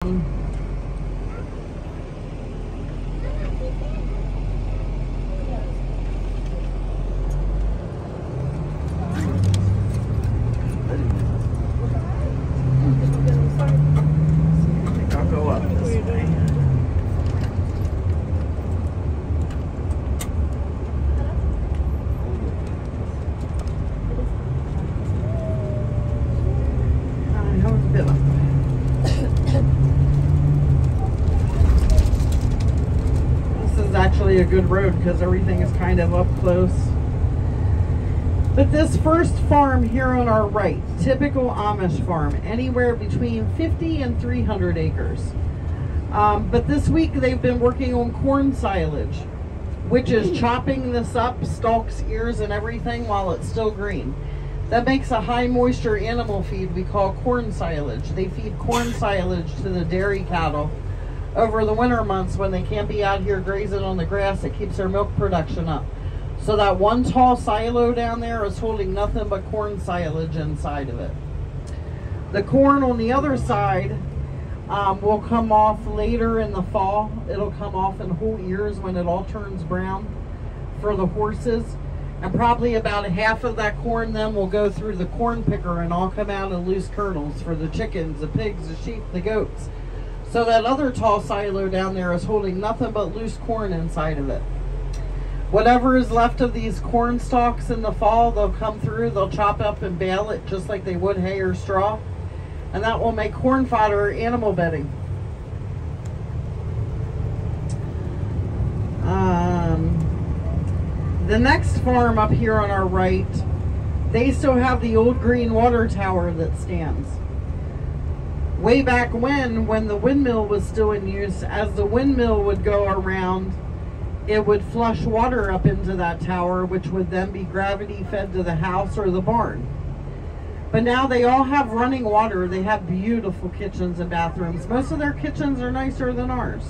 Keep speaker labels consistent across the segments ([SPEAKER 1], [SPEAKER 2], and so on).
[SPEAKER 1] I'll go up this way. This is actually a good road because everything is kind of up close. But this first farm here on our right, typical Amish farm, anywhere between 50 and 300 acres. But this week they've been working on corn silage, which is chopping this up, stalks, ears, and everything while it's still green. That makes a high moisture animal feed we call corn silage. They feed corn silage to the dairy cattle over the winter months when they can't be out here grazing on the grass. It keeps their milk production up. So that one tall silo down there is holding nothing but corn silage inside of it. The corn on the other side will come off later in the fall. It'll come off in whole ears when it all turns brown for the horses. And probably about half of that corn then will go through the corn picker and all come out in loose kernels for the chickens, the pigs, the sheep, the goats. So that other tall silo down there is holding nothing but loose corn inside of it. Whatever is left of these corn stalks in the fall, they'll come through, they'll chop up and bale it just like they would hay or straw. And that will make corn fodder or animal bedding. The next farm up here on our right, they still have the old green water tower that stands. Way back when the windmill was still in use, as the windmill would go around, it would flush water up into that tower, which would then be gravity fed to the house or the barn. But now they all have running water. They have beautiful kitchens and bathrooms. Most of their kitchens are nicer than ours.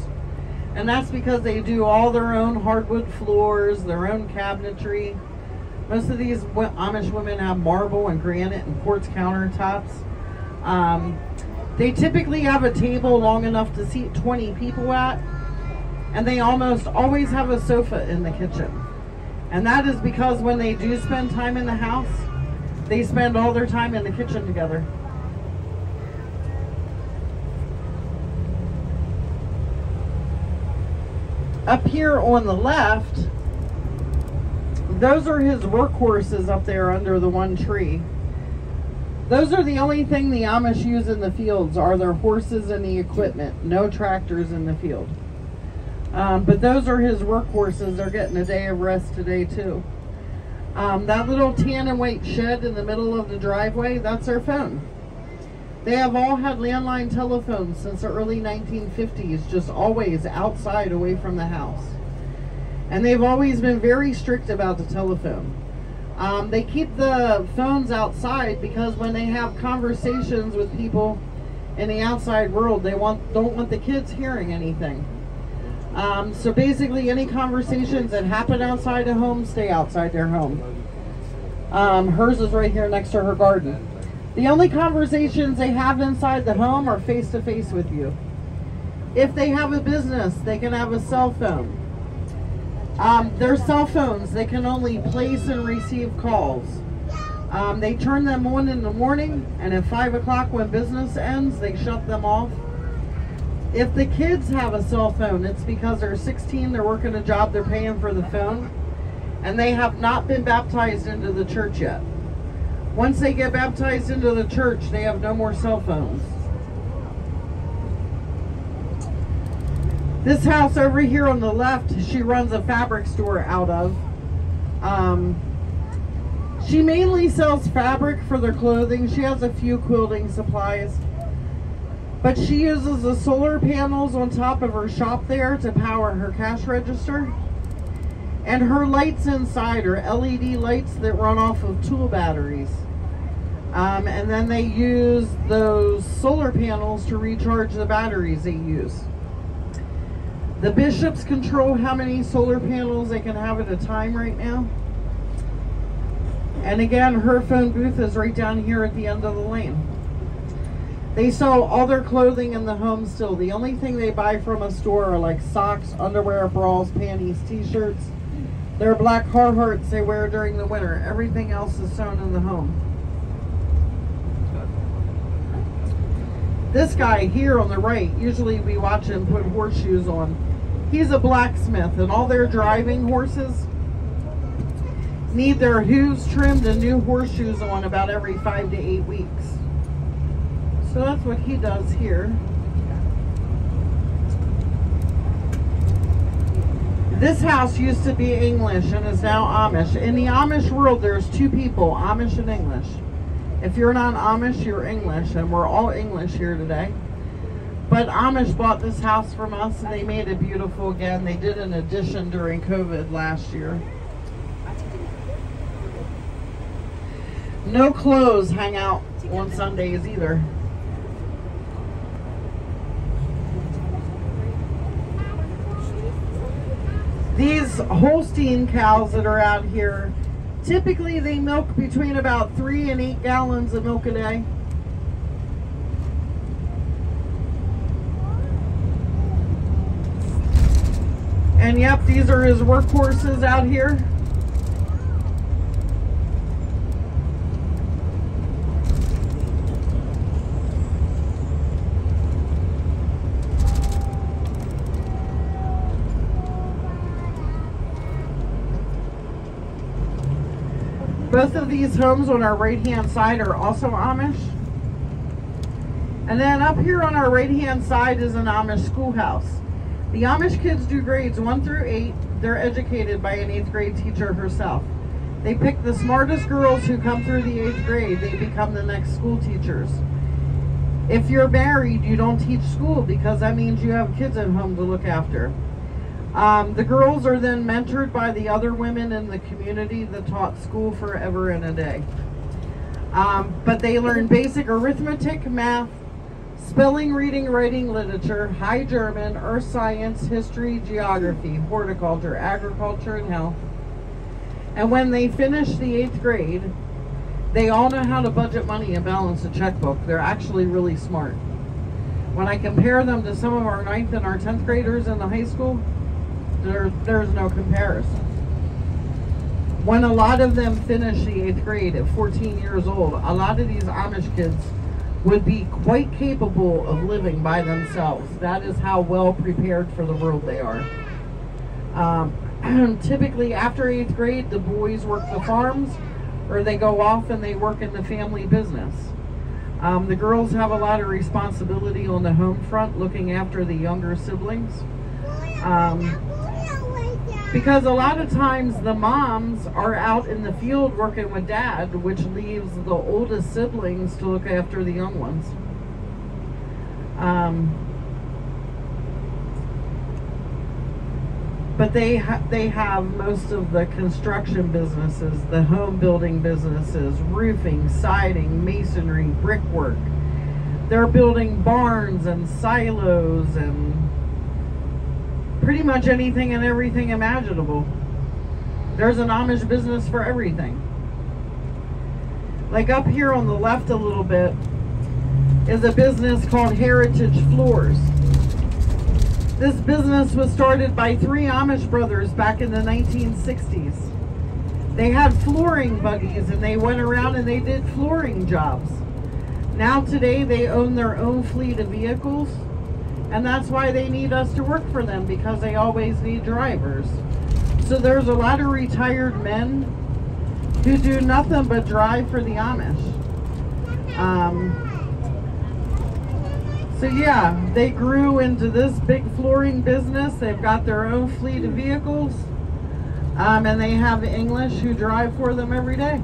[SPEAKER 1] And that's because they do all their own hardwood floors, their own cabinetry. Most of these Amish women have marble and granite and quartz countertops. They typically have a table long enough to seat 20 people at. And they almost always have a sofa in the kitchen. And that is because when they do spend time in the house, they spend all their time in the kitchen together. Up here on the left, those are his workhorses up there under the one tree. Those are the only thing the Amish use in the fields are their horses and the equipment. No tractors in the field. But those are his workhorses. They're getting a day of rest today too. That little tan and white shed in the middle of the driveway, that's their phone. They have all had landline telephones since the early 1950s, just always outside away from the house. And they've always been very strict about the telephone. They keep the phones outside because when they have conversations with people in the outside world, they don't want the kids hearing anything. So basically any conversations that happen outside a home stay outside their home. Hers is right here next to her garden. The only conversations they have inside the home are face-to-face with you. If they have a business, they can have a cell phone. Their cell phones, they can only place and receive calls. They turn them on in the morning, and at 5 o'clock when business ends, they shut them off. If the kids have a cell phone, it's because they're 16, they're working a job, they're paying for the phone, and they have not been baptized into the church yet. Once they get baptized into the church, they have no more cell phones. This house over here on the left, she runs a fabric store out of. She mainly sells fabric for their clothing. She has a few quilting supplies. But she uses the solar panels on top of her shop there to power her cash register. And her lights inside are LED lights that run off of tool batteries. And then they use those solar panels to recharge the batteries they use. The bishops control how many solar panels they can have at a time right now. And again, her phone booth is right down here at the end of the lane. They sell all their clothing in the home still. The only thing they buy from a store are like socks, underwear, bras, panties, t-shirts. Their black Carhartts they wear during the winter. Everything else is sewn in the home. This guy here on the right, usually we watch him put horseshoes on. He's a blacksmith, and all their driving horses need their hooves trimmed and new horseshoes on about every 5 to 8 weeks. So that's what he does here. This house used to be English and is now Amish. In the Amish world, there's two people, Amish and English. If you're not Amish, you're English, and we're all English here today. But Amish bought this house from us, and they made it beautiful again. They did an addition during COVID last year. No clothes hang out on Sundays either. These Holstein cows that are out here, typically they milk between about 3 and 8 gallons of milk a day. And yep, these are his workhorses out here. Both of these homes on our right-hand side are also Amish. And then up here on our right-hand side is an Amish schoolhouse. The Amish kids do grades 1 through 8. They're educated by an 8th grade teacher herself. They pick the smartest girls who come through the 8th grade. They become the next school teachers. If you're married, you don't teach school because that means you have kids at home to look after. The girls are then mentored by the other women in the community that taught school forever and a day. But they learn basic arithmetic, math, spelling, reading, writing, literature, High German, earth science, history, geography, horticulture, agriculture, and health. And when they finish the 8th grade, they all know how to budget money and balance a checkbook. They're actually really smart. When I compare them to some of our 9th and our 10th graders in the high school, there's no comparison. When a lot of them finish the 8th grade at 14 years old, a lot of these Amish kids would be quite capable of living by themselves. That is how well prepared for the world they are. Typically after 8th grade, the boys work the farms, or they go off and they work in the family business. The girls have a lot of responsibility on the home front, looking after the younger siblings. Because a lot of times the moms are out in the field working with dad, which leaves the oldest siblings to look after the young ones. But they have most of the construction businesses, the home building businesses, roofing, siding, masonry, brickwork. They're building barns and silos and pretty much anything and everything imaginable. There's an Amish business for everything. Like up here on the left a little bit is a business called Heritage Floors. This business was started by 3 Amish brothers back in the 1960s. They had flooring buggies and they went around and they did flooring jobs. Now today they own their own fleet of vehicles, and that's why they need us to work for them, because they always need drivers. So there's a lot of retired men who do nothing but drive for the Amish. So yeah, they grew into this big flooring business. They've got their own fleet of vehicles, and they have English who drive for them every day.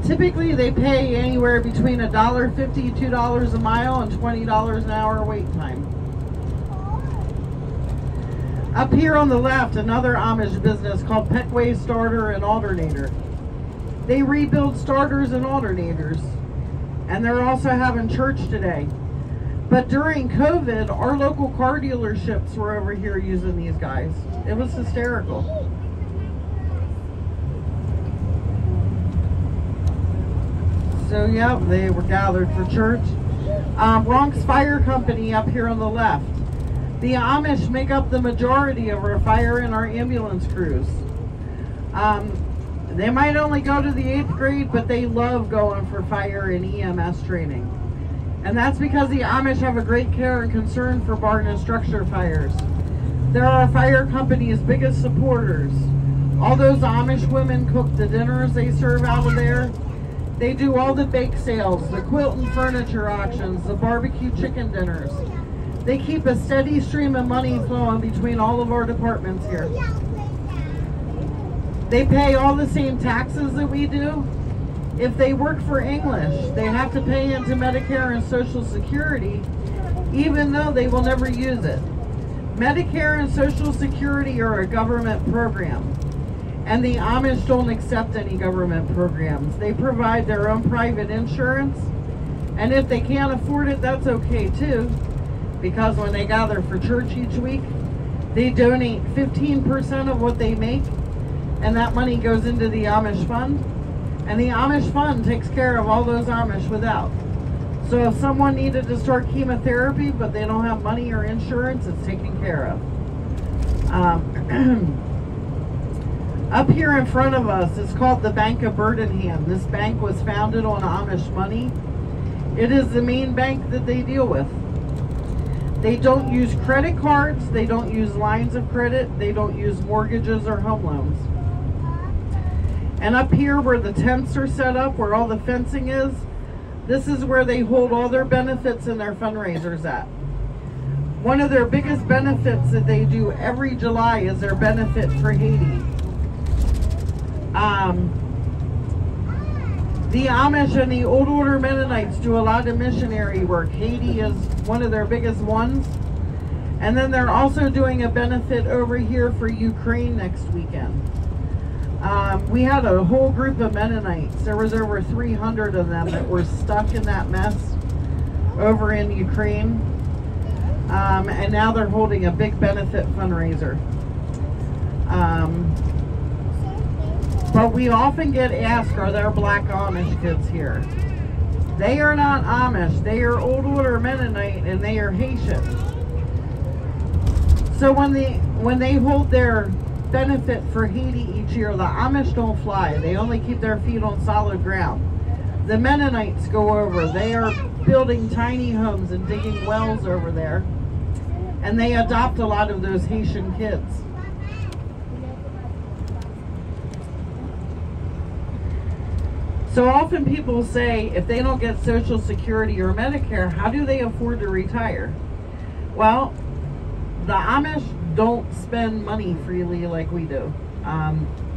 [SPEAKER 1] Typically they pay anywhere between $1.50, $2 a mile, and $20 an hour wait time. Up here on the left, another Amish business called Peckway Starter and Alternator. They rebuild starters and alternators, and they're also having church today. But during COVID, our local car dealerships were over here using these guys. It was hysterical. So, yeah, they were gathered for church. Bronx Fire Company up here on the left. The Amish make up the majority of our fire and our ambulance crews. They might only go to the 8th grade, but they love going for fire and EMS training. And that's because the Amish have a great care and concern for barn and structure fires. They're our fire company's biggest supporters. All those Amish women cook the dinners they serve out of there. They do all the bake sales, the quilt and furniture auctions, the barbecue chicken dinners. They keep a steady stream of money flowing between all of our departments here. They pay all the same taxes that we do. If they work for English, they have to pay into Medicare and Social Security, even though they will never use it. Medicare and Social Security are a government program, and the Amish don't accept any government programs. They provide their own private insurance, and if they can't afford it, that's okay too, because when they gather for church each week, they donate 15% of what they make, and that money goes into the Amish fund, and the Amish fund takes care of all those Amish without. So if someone needed to start chemotherapy but they don't have money or insurance, it's taken care of. Up here in front of us, it's called the Bank of Birmingham. This bank was founded on Amish money. It is the main bank that they deal with. They don't use credit cards, they don't use lines of credit, they don't use mortgages or home loans. And up here where the tents are set up, where all the fencing is, this is where they hold all their benefits and their fundraisers at. One of their biggest benefits that they do every July is their benefit for Haiti. The Amish and the Old Order Mennonites do a lot of missionary work. Haiti is one of their biggest ones. And then they're also doing a benefit over here for Ukraine next weekend. We had a whole group of Mennonites. There was over 300 of them that were stuck in that mess over in Ukraine. And now they're holding a big benefit fundraiser. But we often get asked, are there black Amish kids here? They are not Amish. They are Old Order Mennonite and they are Haitian. So when they hold their benefit for Haiti each year, the Amish don't fly. They only keep their feet on solid ground. The Mennonites go over. They are building tiny homes and digging wells over there. And they adopt a lot of those Haitian kids. So often people say if they don't get Social Security or Medicare, how do they afford to retire? Well, the Amish don't spend money freely like we do.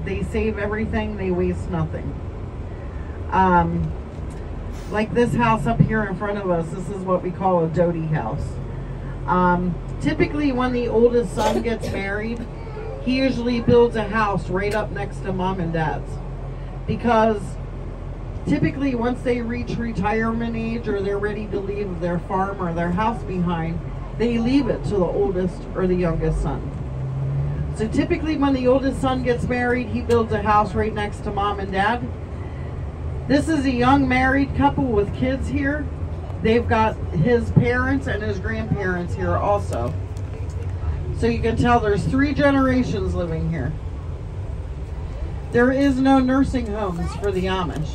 [SPEAKER 1] They save everything, they waste nothing. Like this house up here in front of us, this is what we call a doty house. Typically when the oldest son gets married, he usually builds a house right up next to mom and dad's. Because typically once they reach retirement age or they're ready to leave their farm or their house behind, they leave it to the oldest or the youngest son. So typically when the oldest son gets married, he builds a house right next to mom and dad. This is a young married couple with kids here. They've got his parents and his grandparents here also. So you can tell there's 3 generations living here. There is no nursing homes for the Amish.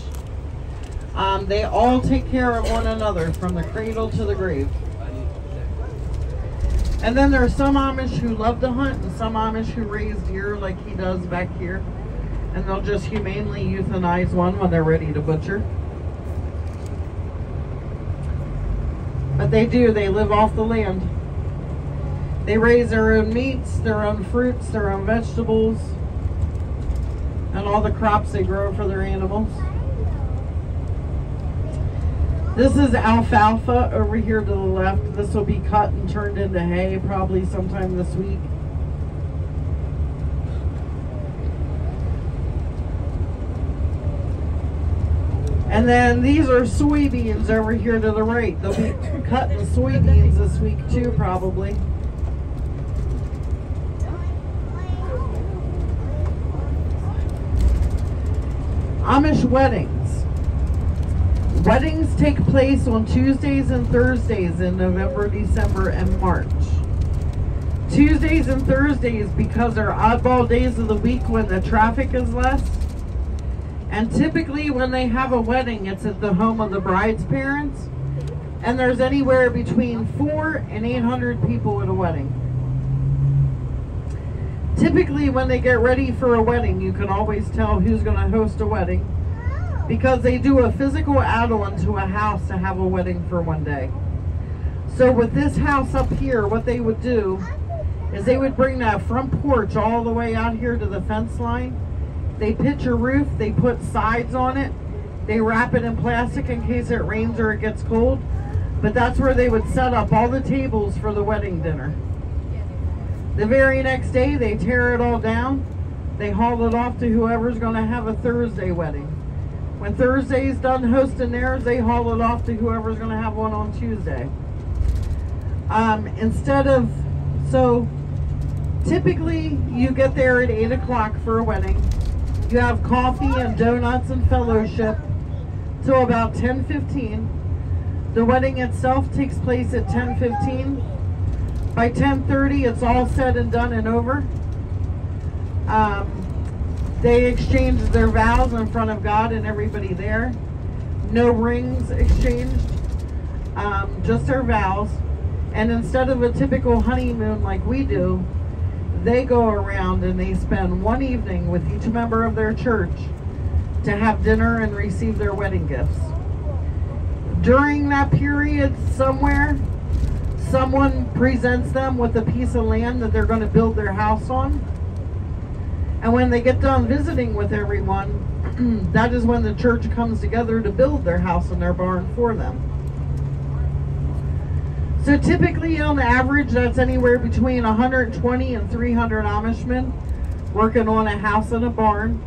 [SPEAKER 1] They all take care of one another from the cradle to the grave. And then there are some Amish who love to hunt and some Amish who raise deer like he does back here. And they'll just humanely euthanize one when they're ready to butcher. But they do, they live off the land. They raise their own meats, their own fruits, their own vegetables, and all the crops they grow for their animals. This is alfalfa over here to the left. This will be cut and turned into hay probably sometime this week. And then these are soybeans over here to the right. They'll be cutting soybeans this week too probably. Amish weddings. Weddings take place on Tuesdays and Thursdays in November, December, and March. Tuesdays and Thursdays because they're oddball days of the week when the traffic is less. And typically when they have a wedding, it's at the home of the bride's parents. And there's anywhere between 400 and 800 people at a wedding. Typically when they get ready for a wedding, you can always tell who's going to host a wedding, because they do a physical add-on to a house to have a wedding for one day. So with this house up here, what they would do is they would bring that front porch all the way out here to the fence line. They pitch a roof, they put sides on it, they wrap it in plastic in case it rains or it gets cold. But that's where they would set up all the tables for the wedding dinner. The very next day, they tear it all down. They haul it off to whoever's going to have a Thursday wedding. When Thursday's done hosting theirs, they haul it off to whoever's going to have one on Tuesday. So typically you get there at 8 o'clock for a wedding. You have coffee and donuts and fellowship till about 10:15. The wedding itself takes place at 10:15. By 10:30, it's all said and done and over. They exchange their vows in front of God and everybody there. No rings exchanged, just their vows. And instead of a typical honeymoon like we do, they go around and they spend one evening with each member of their church to have dinner and receive their wedding gifts. During that period, somewhere, someone presents them with a piece of land that they're going to build their house on. And when they get done visiting with everyone, that is when the church comes together to build their house and their barn for them. So typically, on average, that's anywhere between 120 and 300 Amishmen working on a house and a barn.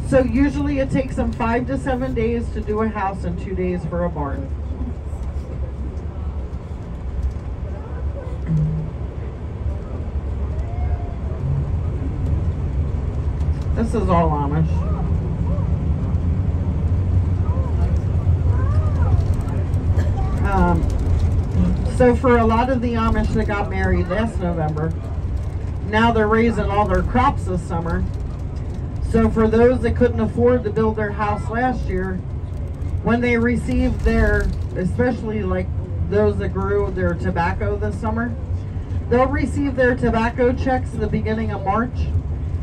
[SPEAKER 1] So usually it takes them 5 to 7 days to do a house and 2 days for a barn. This is all Amish. So for a lot of the Amish that got married last November, now they're raising all their crops this summer. So for those that couldn't afford to build their house last year, when they received their, especially like those that grew their tobacco this summer, they'll receive their tobacco checks at the beginning of March,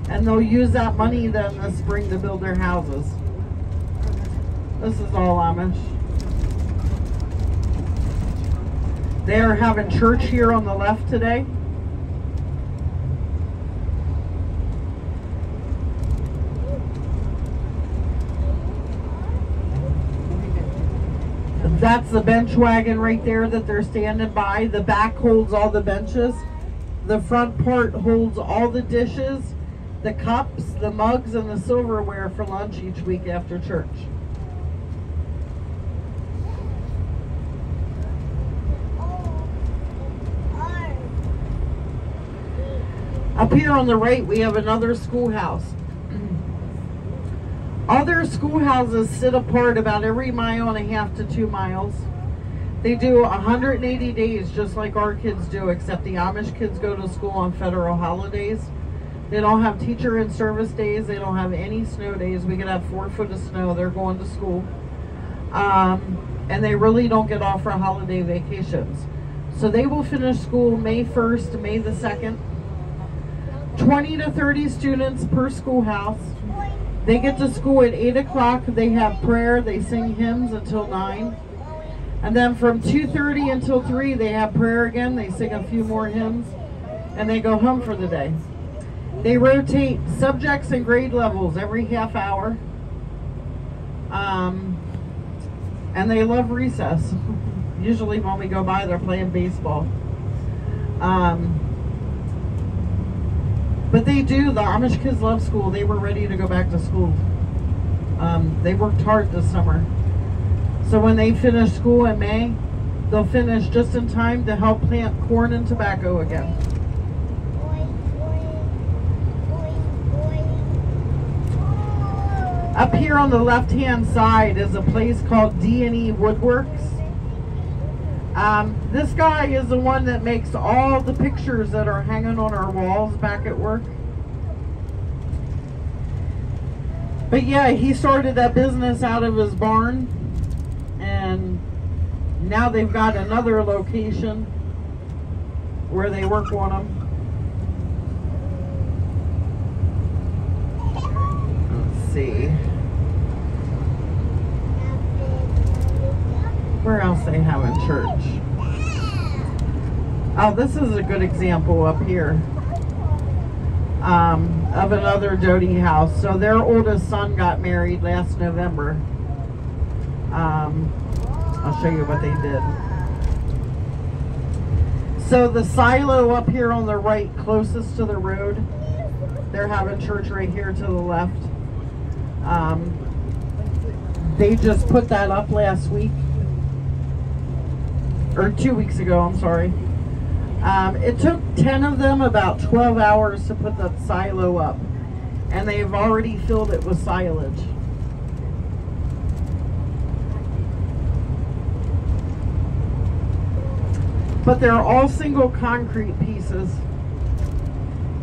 [SPEAKER 1] and they'll use that money then this spring to build their houses. This is all Amish. They are having church here on the left today. That's the bench wagon right there that they're standing by. The back holds all the benches. The front part holds all the dishes, the cups, the mugs, and the silverware for lunch each week after church. Up here on the right, we have another schoolhouse. Other schoolhouses sit apart about every 1.5 to 2 miles. They do 180 days just like our kids do, except the Amish kids go to school on federal holidays. They don't have teacher and service days. They don't have any snow days. We could have 4 foot of snow. They're going to school. And they really don't get off for holiday vacations. So they will finish school May 1st to May the 2nd. 20 to 30 students per schoolhouse. They get to school at 8 o'clock. They have prayer. They sing hymns until 9. And then from 2:30 until 3, they have prayer again. They sing a few more hymns. And they go home for the day. They rotate subjects and grade levels every half hour. And they love recess. Usually when we go by, they're playing baseball. But they do. The Amish kids love school. They were ready to go back to school. They worked hard this summer. So when they finish school in May, they'll finish just in time to help plant corn and tobacco again. Up here on the left-hand side is a place called D&E Woodworks. This guy is the one that makes all the pictures that are hanging on our walls back at work. But yeah, he started that business out of his barn, and now they've got another location where they work on them. Let's see. Where else they have in church? Oh, this is a good example up here of another Doty house. So their oldest son got married last November. I'll show you what they did. So the silo up here on the right, closest to the road, they're having church right here to the left. They just put that up last week. Or 2 weeks ago, I'm sorry. It took 10 of them about 12 hours to put the silo up, and they've already filled it with silage. But they're all single concrete pieces,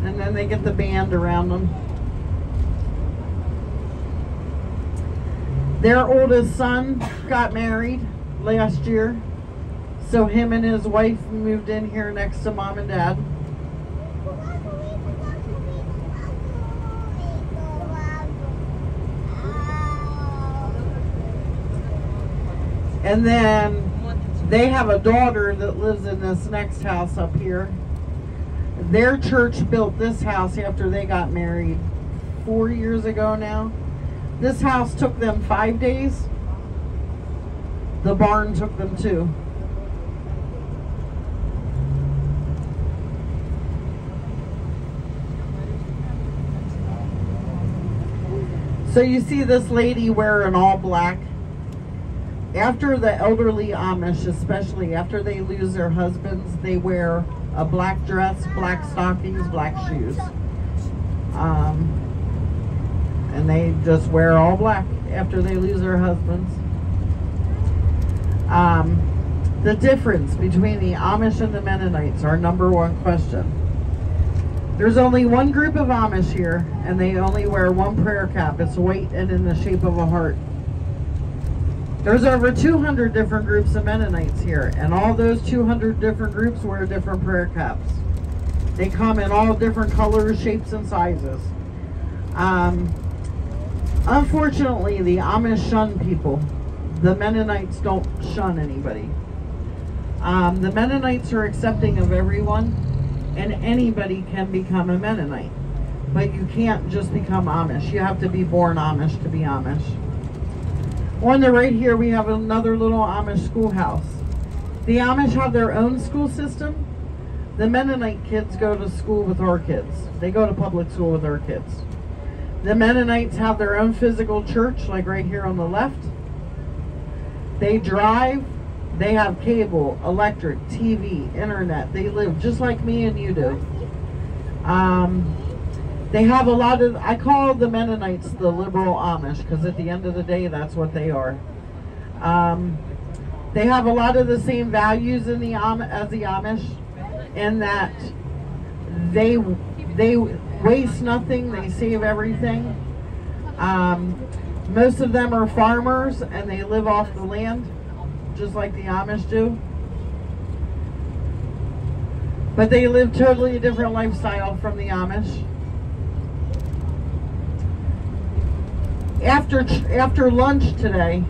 [SPEAKER 1] and then they get the band around them. Their oldest son got married last year. So him and his wife moved in here next to mom and dad. And then they have a daughter that lives in this next house up here. Their church built this house after they got married 4 years ago now. This house took them 5 days. The barn took them 2. So you see this lady wearing all black. After the elderly Amish, especially after they lose their husbands, they wear a black dress, black stockings, black shoes. And they just wear all black after they lose their husbands. The difference between the Amish and the Mennonites, our #1 question. There's only one group of Amish here, and they only wear one prayer cap. It's white and in the shape of a heart. There's over 200 different groups of Mennonites here, and all those 200 different groups wear different prayer caps. They come in all different colors, shapes, and sizes. Unfortunately, the Amish shun people. The Mennonites don't shun anybody. The Mennonites are accepting of everyone, and anybody can become a Mennonite. But you can't just become Amish. You have to be born Amish to be Amish. On the right here, we have another little Amish schoolhouse. The Amish have their own school system. The Mennonite kids go to school with our kids. They go to public school with our kids. The Mennonites have their own physical church, like right here on the left. They drive. They have cable, electric, TV, internet. They live just like me and you do. They have a lot of, I call the Mennonites the liberal Amish, because at the end of the day, that's what they are. They have a lot of the same values in as the Amish, in that they waste nothing, they save everything. Most of them are farmers, and they live off the land, just like the Amish do. But they live totally a different lifestyle from the Amish. After lunch today,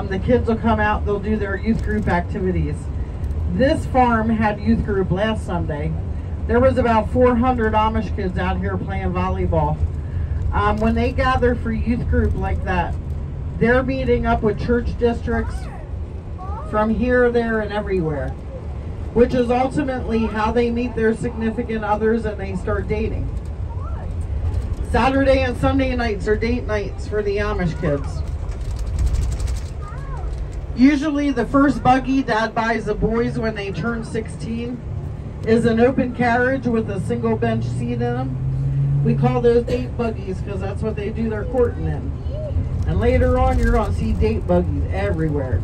[SPEAKER 1] the kids will come out, they'll do their youth group activities. This farm had youth group last Sunday. There was about 400 Amish kids out here playing volleyball. When they gather for youth group like that, they're meeting up with church districts from here, there, and everywhere, which is ultimately how they meet their significant others and they start dating. Saturday and Sunday nights are date nights for the Amish kids. Usually the first buggy Dad buys the boys when they turn 16 is an open carriage with a single bench seat in them. We call those date buggies because that's what they do their courting in. And later on, you're going to see date buggies everywhere.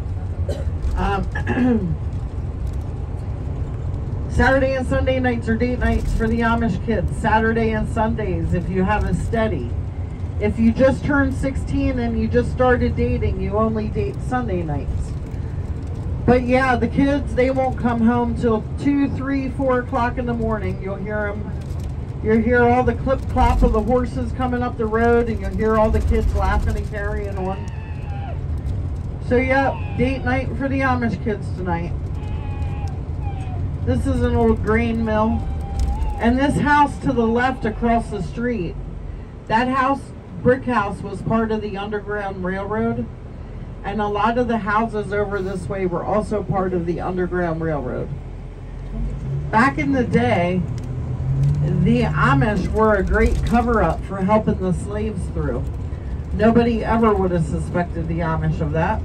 [SPEAKER 1] Saturday and Sunday nights are date nights for the Amish kids. Saturday and Sundays, if you have a steady. If you just turned 16 and you just started dating, you only date Sunday nights. But yeah, the kids, they won't come home till 2, 3, 4 o'clock in the morning. You'll hear them. You'll hear all the clip-clop of the horses coming up the road, and you'll hear all the kids laughing and carrying on. So yeah, date night for the Amish kids tonight. This is an old grain mill. And this house to the left across the street, that house, brick house, was part of the Underground Railroad. And a lot of the houses over this way were also part of the Underground Railroad. Back in the day, the Amish were a great cover-up for helping the slaves through. Nobody ever would have suspected the Amish of that.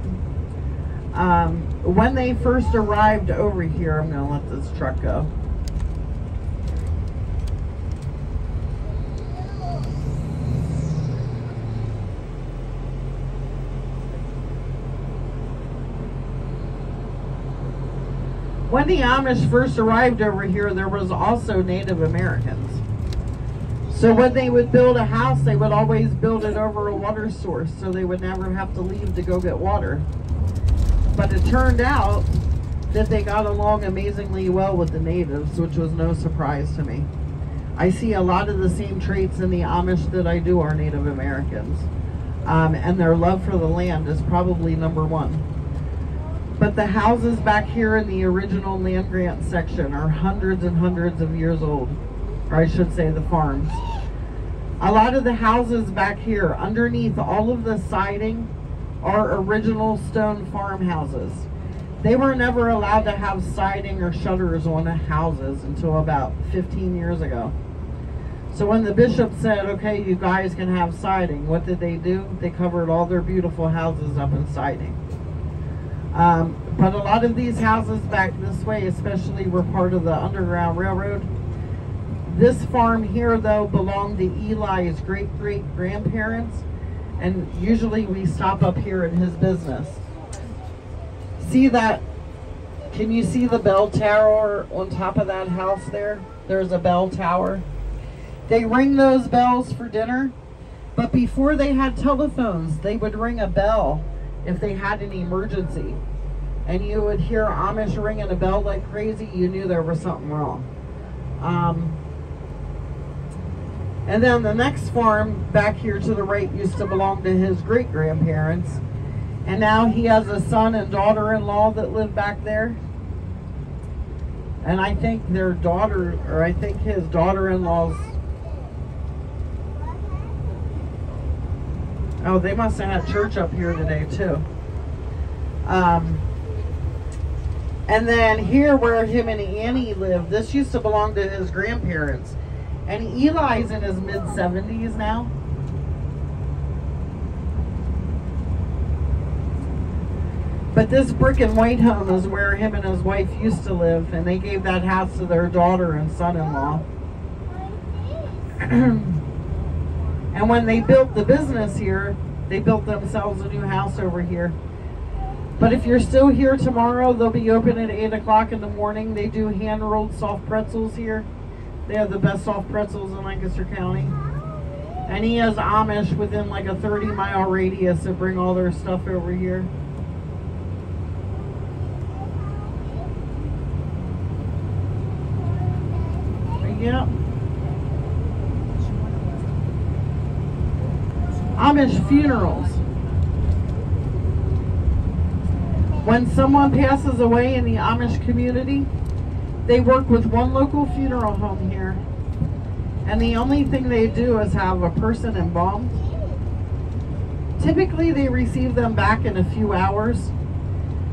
[SPEAKER 1] When they first arrived over here, I'm going to let this truck go. When the Amish first arrived over here, there was also Native Americans. So when they would build a house, they would always build it over a water source, so they would never have to leave to go get water. But it turned out that they got along amazingly well with the natives, which was no surprise to me. I see a lot of the same traits in the Amish that I do our Native Americans. And their love for the land is probably number one. But the houses back here in the original land grant section are hundreds and hundreds of years old. Or I should say the farms. A lot of the houses back here, underneath all of the siding, are original stone farmhouses. They were never allowed to have siding or shutters on the houses until about 15 years ago. So when the bishop said, okay, you guys can have siding, what did they do? They covered all their beautiful houses up in siding. But a lot of these houses back this way especially were part of the Underground Railroad. This farm here, though, belonged to Eli's great-great-grandparents, and usually we stop up here in his business. See that? Can you see the bell tower on top of that house there? There's a bell tower. They ring those bells for dinner, but before they had telephones, they would ring a bell if they had an emergency. And you would hear Amish ringing a bell like crazy, you knew there was something wrong. And then the next farm back here to the right used to belong to his great-grandparents. And now he has a son and daughter-in-law that live back there. And I think their daughter, or I think his daughter-in-law's, oh, they must have had church up here today too. And then here where him and Annie live, this used to belong to his grandparents. And Eli's in his mid-70s now. But this brick and white home is where him and his wife used to live, and they gave that house to their daughter and son-in-law. And when they built the business here, they built themselves a new house over here. But if you're still here tomorrow, they'll be open at 8 o'clock in the morning. They do hand-rolled soft pretzels here. They have the best soft pretzels in Lancaster County. And he has Amish within like a 30-mile radius that bring all their stuff over here. Yep. Amish funerals. When someone passes away in the Amish community, they work with one local funeral home here, and the only thing they do is have a person embalmed. Typically they receive them back in a few hours,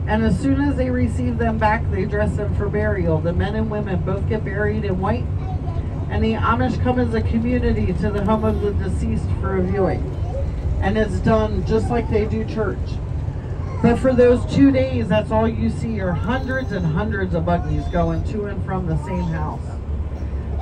[SPEAKER 1] and as soon as they receive them back, they dress them for burial. The men and women both get buried in white, and the Amish come as a community to the home of the deceased for a viewing. And it's done just like they do church. But for those 2 days, that's all you see are hundreds and hundreds of buggies going to and from the same house.